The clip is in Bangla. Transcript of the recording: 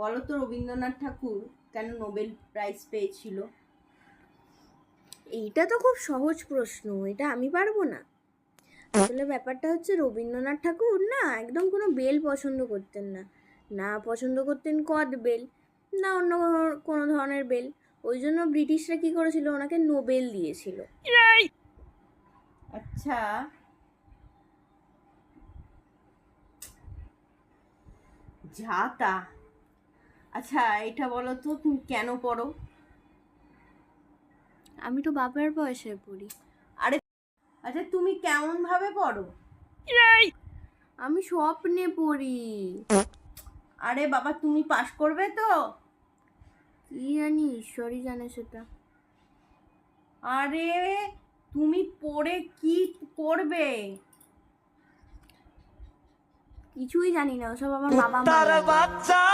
বলো তো রবীন্দ্রনাথ ঠাকুর কেন নোবেল প্রাইজ পেয়েছিল? এইটা তো খুব সহজ প্রশ্ন, এটা আমি পারবো না। আসলে ব্যাপারটা হচ্ছে রবীন্দ্রনাথ ঠাকুর না একদম কোনো বেল পছন্দ করতেন না। না পছন্দ করতেন কদ বেল, না অন্য কোনো ধরনের বেল। ওই জন্য ব্রিটিশরা কি করেছিল, ওনাকে নোবেল দিয়েছিল। আচ্ছা, যা তা। আচ্ছা, এটা বলো তো তুমি কেন পড়ো? আমি তো বাবার বয়সে পড়ি। আরে, আচ্ছা তুমি কেমন ভাবে পড়ো? আমি স্বপ্নে পড়ি। আরে বাবা, তুমি পাশ করবে তো? কি জানি, ঈশ্বরই জানে সেটা। আরে, তুমি পড়ে কি করবে? কিছুই জানি না, ওসব আমার বাবা মা জানে।